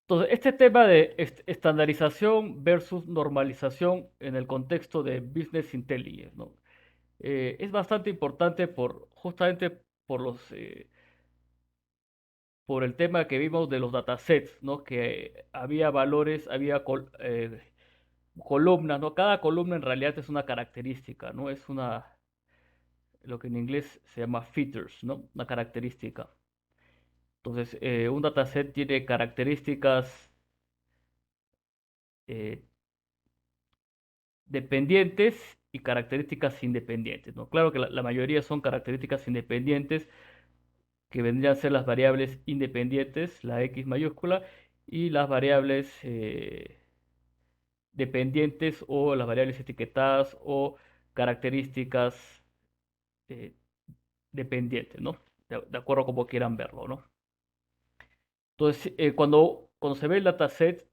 Entonces, este tema de estandarización versus normalización en el contexto de Business Intelligence, ¿no? Es bastante importante justamente por el tema que vimos de los datasets, ¿no? Que había valores, columnas, ¿no? Cada columna en realidad es una característica, ¿no? Lo que en inglés se llama features, ¿no? Una característica. Entonces, un dataset tiene características eh, dependientes y características independientes, ¿no? Claro que la mayoría son características independientes, que vendrían a ser las variables independientes, la X mayúscula, y las variables dependientes o las variables etiquetadas o características eh, dependientes, ¿no? De acuerdo a como quieran verlo, ¿no? Entonces, cuando se ve el dataset,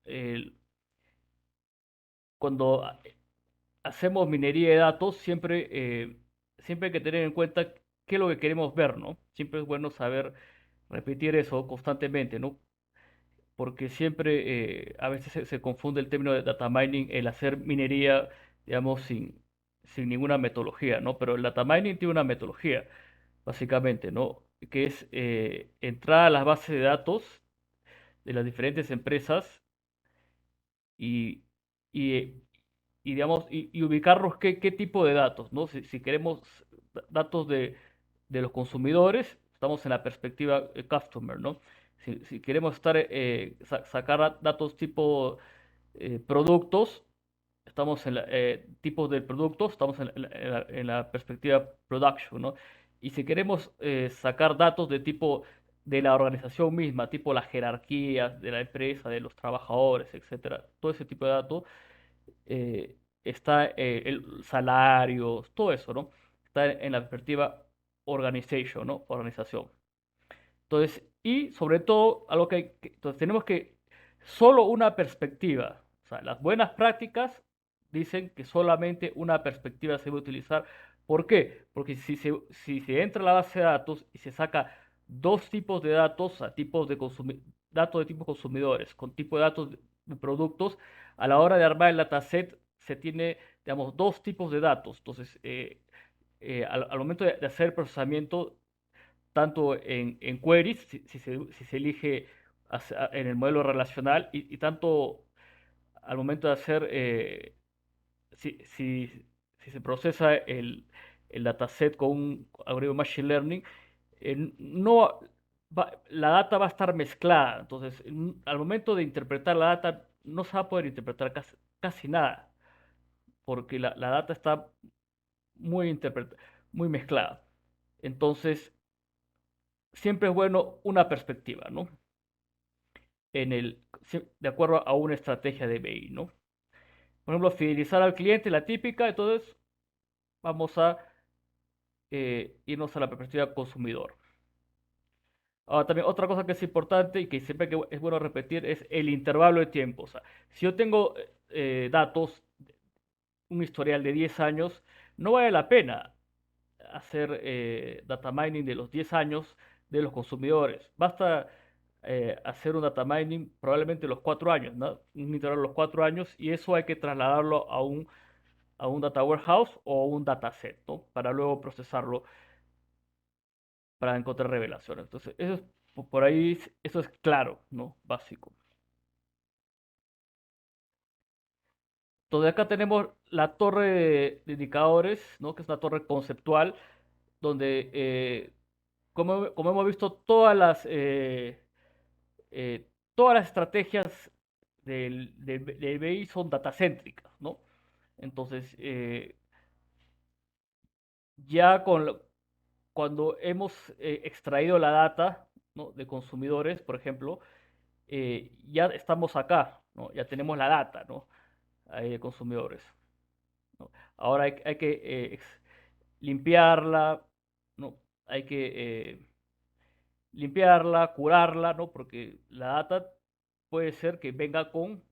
eh, cuando hacemos minería de datos, siempre hay que tener en cuenta qué es lo que queremos ver, ¿no? Siempre es bueno saber repetir eso constantemente, ¿no? Porque siempre a veces se confunde el término de data mining, el hacer minería, digamos, sin ninguna metodología, ¿no? Pero el data mining tiene una metodología, básicamente, ¿no? Que es entrar a las bases de datos de las diferentes empresas y, y, digamos, y ubicarlos qué tipo de datos, ¿no? Si queremos datos de los consumidores, estamos en la perspectiva customer, ¿no? Si queremos sacar datos tipo productos, estamos en tipos de productos, estamos en la perspectiva production, ¿no? Y si queremos sacar datos de tipo de la organización misma, tipo las jerarquías de la empresa, de los trabajadores, etcétera, todo ese tipo de datos, está el salarios, todo eso, ¿no? Está en la perspectiva organization, ¿no? Organización. Entonces, y sobre todo, entonces tenemos que solo una perspectiva. O sea, las buenas prácticas dicen que solamente una perspectiva se debe utilizar. ¿Por qué? Porque si se entra a la base de datos y se saca dos tipos de datos, a datos de tipos consumidores, con tipo de datos de productos, a la hora de armar el dataset se tiene, digamos, dos tipos de datos. Entonces, al momento de hacer el procesamiento, tanto en queries, si se elige en el modelo relacional, y tanto al momento de hacer, si, si, si se procesa el dataset con un algoritmo de Machine Learning, no la data va a estar mezclada. Entonces, al momento de interpretar la data, no se va a poder interpretar casi nada, porque la data está muy mezclada. Entonces, siempre es bueno una perspectiva, ¿no? De acuerdo a una estrategia de BI, ¿no? Por ejemplo, fidelizar al cliente, la típica, entonces vamos a irnos a la perspectiva consumidor. Ahora, también otra cosa que es importante y que siempre es bueno repetir es el intervalo de tiempo. O sea, si yo tengo datos, un historial de 10 años, no vale la pena hacer data mining de los 10 años de los consumidores. Basta hacer un data mining probablemente los 4 años, ¿no? Un intervalo de los 4 años, y eso hay que trasladarlo a un data warehouse o un dataset, ¿no? Para luego procesarlo para encontrar revelaciones. Entonces, por ahí, eso es claro, ¿no? Básico. Entonces, acá tenemos la torre de indicadores, ¿no? Que es una torre conceptual donde, como hemos visto, todas las estrategias del BI son datacéntricas, ¿no? Entonces, ya cuando hemos extraído la data, ¿no? De consumidores, por ejemplo, ya estamos acá, ¿no? Ya tenemos la data, ¿no? Ahí de consumidores, ¿no? Ahora hay que limpiarla, ¿no? Hay que limpiarla, curarla, ¿no? Porque la data puede ser que venga con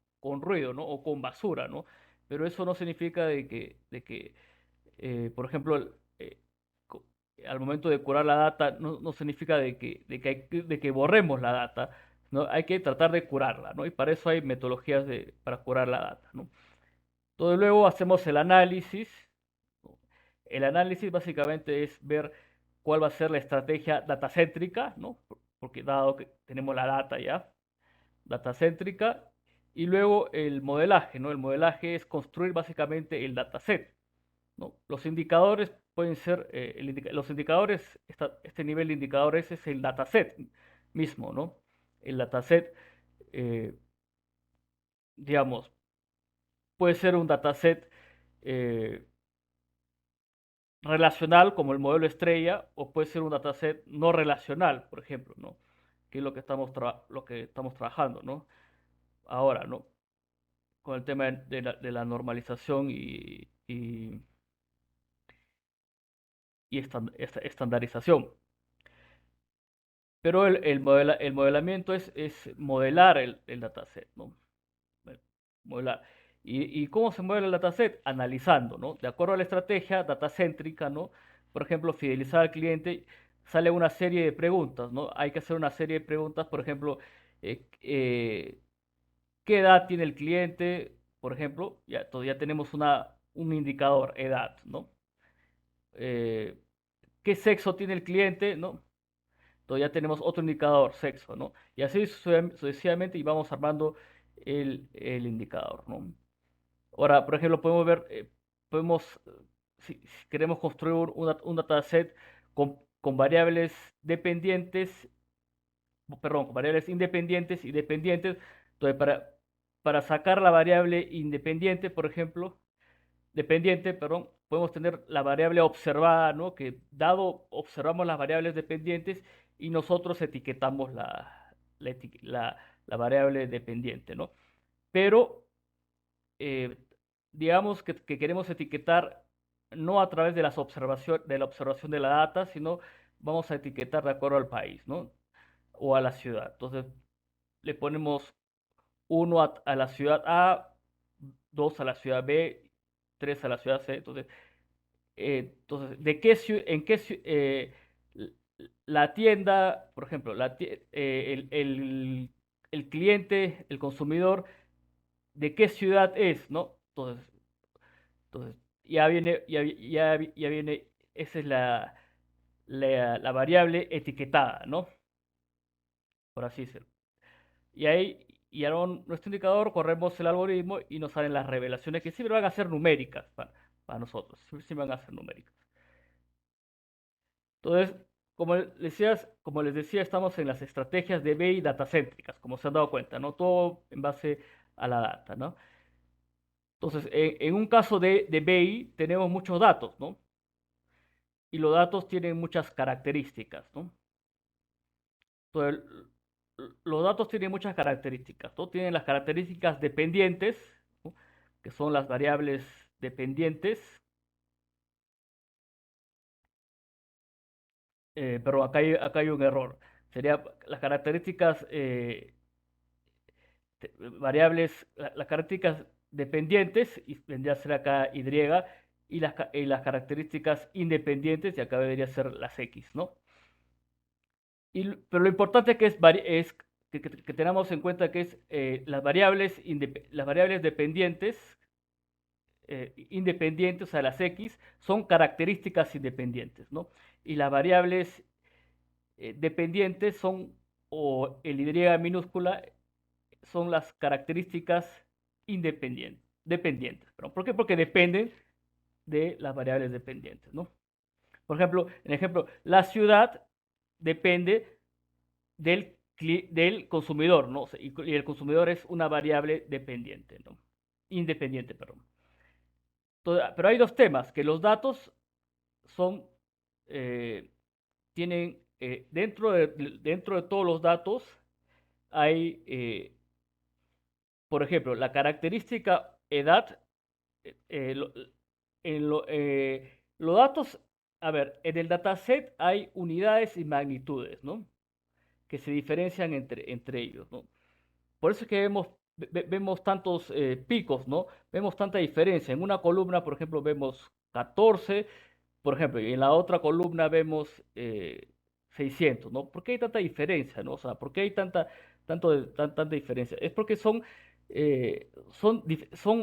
ruido, ¿no? O con basura, ¿no? Pero eso no significa de que por ejemplo, eh, al momento de curar la data, no significa de que borremos la data, ¿no? Hay que tratar de curarla, ¿no? Y para eso hay metodologías para curar la data, ¿no? Entonces luego hacemos el análisis, ¿no? El análisis básicamente es ver cuál va a ser la estrategia datacéntrica, ¿no? Porque dado que tenemos la data ya, datacéntrica, y luego el modelaje, ¿no? El modelaje es construir básicamente el dataset, ¿no? Los indicadores pueden ser, los indicadores, este nivel de indicadores es el dataset mismo, ¿no? El dataset, eh, digamos, puede ser un dataset eh, relacional como el modelo estrella o puede ser un dataset no relacional, por ejemplo, ¿no? Que es lo que estamos trabajando, ¿no? Ahora, ¿no? Con el tema de la normalización y estandarización. Pero el modelamiento es modelar el dataset, ¿no? Modelar. ¿Y cómo se modela el dataset? Analizando, ¿no? De acuerdo a la estrategia datacéntrica, ¿no? Por ejemplo, fidelizar al cliente, sale una serie de preguntas, ¿no? Hay que hacer una serie de preguntas, por ejemplo, ¿qué edad tiene el cliente? Por ejemplo, ya, todavía tenemos un indicador, edad, ¿no? Eh, ¿Qué sexo tiene el cliente? ¿No? Todavía tenemos otro indicador, sexo, ¿no? Y así sucesivamente y vamos armando el indicador, ¿no? Ahora, por ejemplo, podemos ver, podemos, si queremos construir un dataset con variables dependientes, perdón, con variables independientes y dependientes, entonces para sacar la variable independiente, por ejemplo, dependiente, perdón, podemos tener la variable observada, ¿no? Que dado observamos las variables dependientes y nosotros etiquetamos la, la variable dependiente, ¿no? Pero eh, digamos que queremos etiquetar no a través de de la observación de la data, sino vamos a etiquetar de acuerdo al país, ¿no? O a la ciudad. Entonces le ponemos uno a la ciudad A, 2 a la ciudad B, 3 a la ciudad C. Entonces, en qué la tienda, por ejemplo, el cliente, el consumidor, de qué ciudad es, ¿no? Entonces ya viene, esa es la variable etiquetada, ¿no? Por así decirlo. Y ahí, y ahora nuestro indicador, corremos el algoritmo y nos salen las revelaciones que siempre van a ser numéricas para nosotros, siempre van a ser numéricas. Entonces, como les decía, estamos en las estrategias de BI datacéntricas, como se han dado cuenta, ¿no? Todo en base a la data, ¿no? Entonces, en un caso de BI tenemos muchos datos, ¿no? Y los datos tienen muchas características, ¿no? Entonces, los datos tienen muchas características, ¿no? Tienen las características dependientes, ¿no? Que son las variables dependientes. Pero acá hay un error. Sería las características variables, las características dependientes, y vendría a ser acá Y, y las características independientes, y acá debería ser las X, ¿no? Pero lo importante es que tengamos en cuenta que es las variables dependientes, independientes, o sea, las X, son características independientes, ¿no? Y las variables dependientes o el Y minúscula, son las características dependientes. ¿Por qué? Porque dependen de las variables dependientes, ¿no? Por ejemplo, la ciudad depende del consumidor, ¿no? Y el consumidor es una variable dependiente, ¿no? Independiente, perdón. Pero hay dos temas, que los datos son, eh, tienen, dentro de todos los datos hay, por ejemplo, la característica edad, eh, lo- los datos, a ver, en el dataset hay unidades y magnitudes, ¿no? Que se diferencian entre ellos, ¿no? Por eso es que vemos tantos picos, ¿no? Vemos tanta diferencia. En una columna, por ejemplo, vemos 14, por ejemplo, y en la otra columna vemos 600, ¿no? ¿Por qué hay tanta diferencia, no? O sea, ¿por qué hay tanta diferencia? Es porque son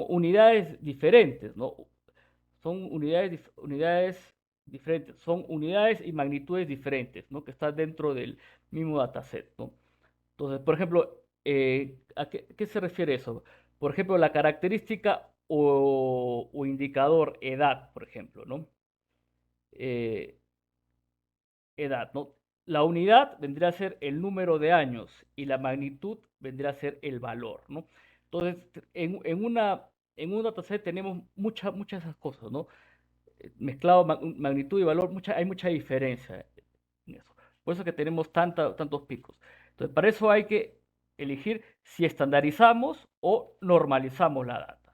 unidades diferentes, ¿no? Son unidades diferentes, son unidades y magnitudes diferentes, ¿no? Que están dentro del mismo dataset, ¿no? Entonces, por ejemplo, ¿a qué se refiere eso? Por ejemplo, la característica o indicador edad, por ejemplo, ¿no? Eh, edad, ¿no? La unidad vendría a ser el número de años y la magnitud vendría a ser el valor, ¿no? Entonces, en un dataset tenemos muchas de esas cosas, ¿no? Mezclado magnitud y valor, hay mucha diferencia en eso. Por eso es que tenemos tantos picos. Entonces, para eso hay que elegir si estandarizamos o normalizamos la data.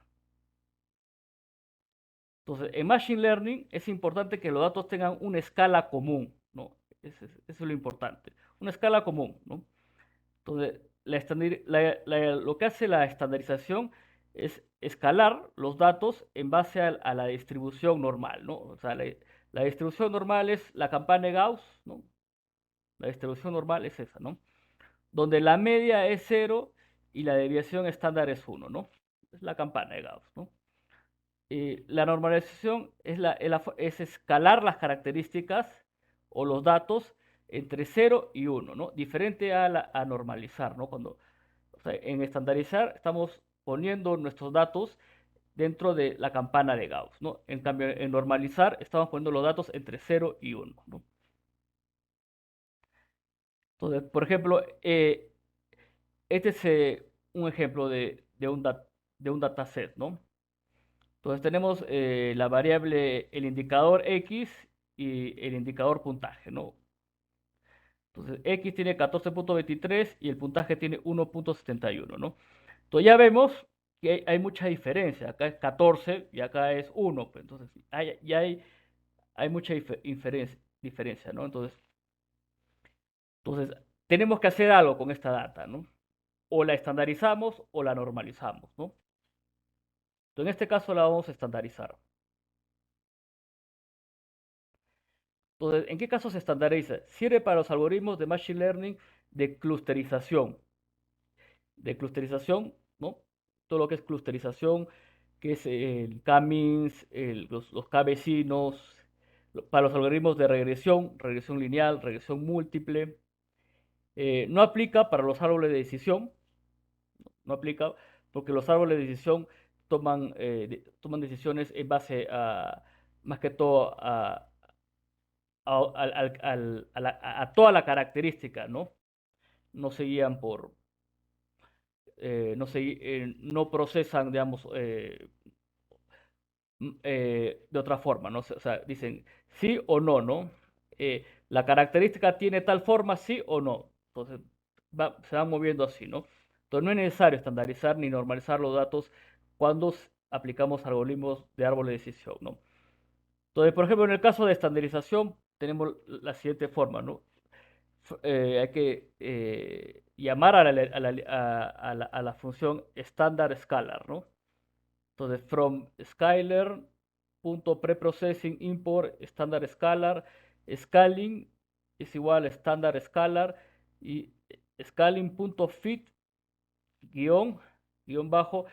Entonces, en Machine Learning es importante que los datos tengan una escala común, ¿no? Eso es lo importante. Una escala común, ¿no? Entonces, lo que hace la estandarización es escalar los datos en base a la distribución normal, ¿no? O sea, la distribución normal es la campana de Gauss, ¿no? La distribución normal es esa, ¿no? Donde la media es cero y la desviación estándar es uno, ¿no? Es la campana de Gauss, ¿no? La normalización es escalar las características o los datos entre cero y uno, ¿no? Diferente a normalizar, ¿no? O sea, en estandarizar estamos poniendo nuestros datos dentro de la campana de Gauss, ¿no? En cambio, en normalizar estamos poniendo los datos entre cero y uno, ¿no? Entonces, por ejemplo, este es un ejemplo de un dataset, ¿no? Entonces tenemos la variable, el indicador X y el indicador puntaje, ¿no? Entonces X tiene 14.23 y el puntaje tiene 1.71, ¿no? Entonces ya vemos que hay mucha diferencia. Acá es 14 y acá es 1. Pues, entonces ya hay mucha diferencia, ¿no? Entonces tenemos que hacer algo con esta data, ¿no? O la estandarizamos o la normalizamos, ¿no? Entonces, en este caso la vamos a estandarizar. Entonces, ¿en qué caso se estandariza? Sirve para los algoritmos de Machine Learning de clusterización. De clusterización, ¿no? Todo lo que es clusterización, que es el K-means, los K-vecinos, para los algoritmos de regresión lineal, regresión múltiple. No aplica para los árboles de decisión, no aplica porque los árboles de decisión toman decisiones en base más que todo a toda la característica, ¿no? No se guían no procesan, digamos, de otra forma, ¿no? O sea, dicen sí o no, ¿no? La característica tiene tal forma, sí o no. Entonces, se van moviendo así, ¿no? Entonces, no es necesario estandarizar ni normalizar los datos cuando aplicamos algoritmos de árbol de decisión, ¿no? Entonces, por ejemplo, en el caso de estandarización, tenemos la siguiente forma, ¿no? Hay que llamar a la función estándar scalar, ¿no? Entonces, from scalar.preprocessing import estándar scalar, scaling es igual a estándar scalar y scaling.fit guión bajo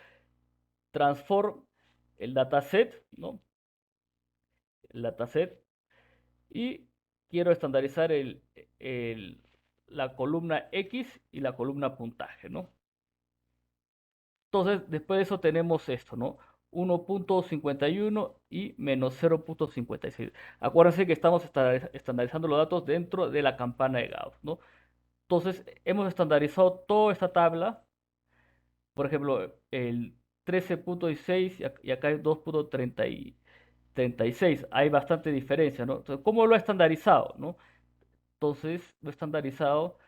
transform el dataset, ¿no? El dataset y quiero estandarizar la columna X y la columna puntaje, ¿no? Entonces, después de eso tenemos esto, ¿no? 1.51 y menos 0.56. Acuérdense que estamos estandarizando los datos dentro de la campana de Gauss, ¿no? Entonces, hemos estandarizado toda esta tabla, por ejemplo, el 13.16 y acá es 2.36. Hay bastante diferencia, ¿no? Entonces, ¿cómo lo ha estandarizado, no? Entonces, lo estandarizado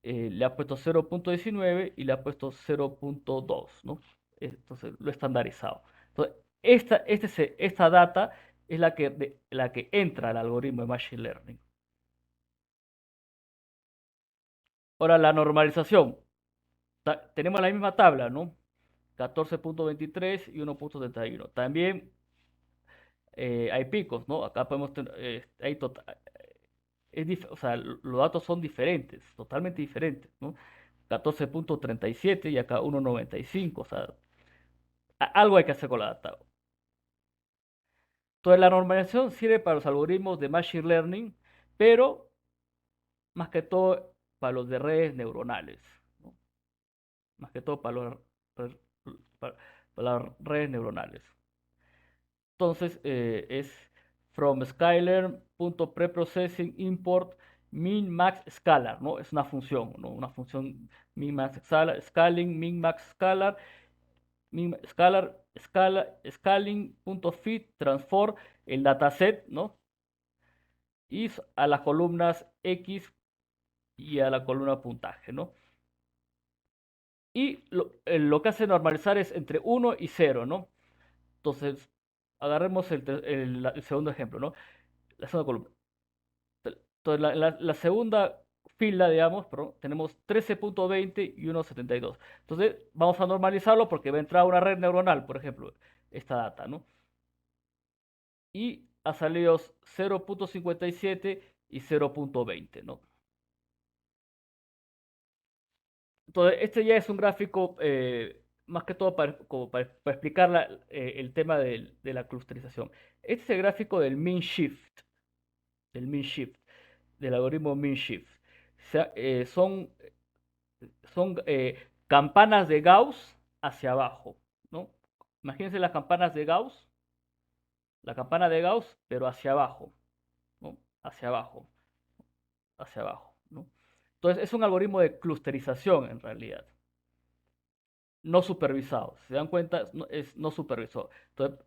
le ha puesto 0.19 y le ha puesto 0.2, ¿no? Entonces lo he estandarizado. Entonces, esta data es la que entra al algoritmo de Machine Learning. Ahora, la normalización. Tenemos la misma tabla, ¿no? 14.23 y 1.31. También hay picos, ¿no? Acá podemos tener, o sea, los datos son diferentes, totalmente diferentes, ¿no? 14.37 y acá 1.95. O sea, algo hay que hacer con la data. Entonces, la normalización sirve para los algoritmos de Machine Learning, pero más que todo para los de redes neuronales, ¿no? Más que todo para, para las redes neuronales. Entonces, es from scalar.preprocessing import min max scalar, ¿no? Es una función, ¿no? Una función min max scalar, scaling min max scalar, min scalar, scaling.fit transform el dataset, ¿no? Y a las columnas X y a la columna puntaje, ¿no? Y lo que hace normalizar es entre 1 y 0, ¿no? Entonces, agarremos el segundo ejemplo, ¿no? La segunda columna. Entonces, la segunda fila, digamos, perdón, tenemos 13.20 y 1.72. Entonces, vamos a normalizarlo porque va a entrar una red neuronal, por ejemplo, esta data, ¿no? Y ha salido 0.57 y 0.20, ¿no? Entonces, este ya es un gráfico más que todo como para explicar el tema de la clusterización. Este es el gráfico del mean shift, del algoritmo mean shift. O sea, son campanas de Gauss hacia abajo, ¿no? Imagínense las campanas de Gauss, la campana de Gauss, pero hacia abajo, ¿no? Hacia abajo, hacia abajo, ¿no? Entonces, es un algoritmo de clusterización en realidad, no supervisado. Si se dan cuenta, es no supervisado. Entonces,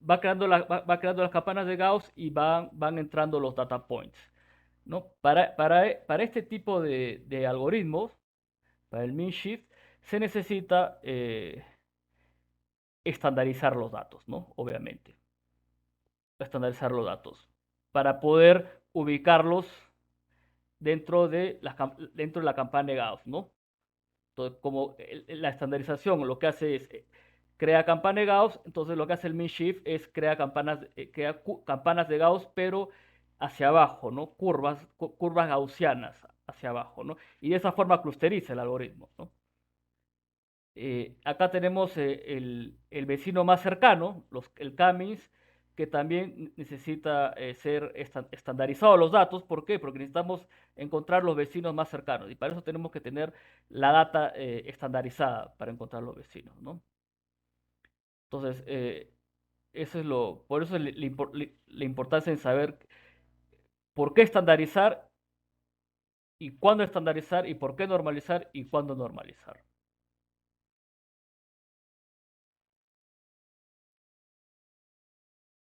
va creando las campanas de Gauss y van entrando los data points, ¿no? Para este tipo de algoritmos, para el mean shift, se necesita estandarizar los datos, ¿no? Obviamente, estandarizar los datos para poder ubicarlos dentro de la campana de Gauss, ¿no? Entonces, como la estandarización lo que hace es crea campana de Gauss, entonces lo que hace el mean shift es crea campanas de Gauss, pero hacia abajo, ¿no? Curvas gaussianas hacia abajo, ¿no? Y de esa forma clusteriza el algoritmo, ¿no? Acá tenemos el vecino más cercano, el Cummings, que también necesita ser estandarizados los datos. ¿Por qué? Porque necesitamos encontrar los vecinos más cercanos y para eso tenemos que tener la data estandarizada para encontrar los vecinos, ¿no? Entonces, eso es por eso es la importancia en saber por qué estandarizar y cuándo estandarizar y por qué normalizar y cuándo normalizar.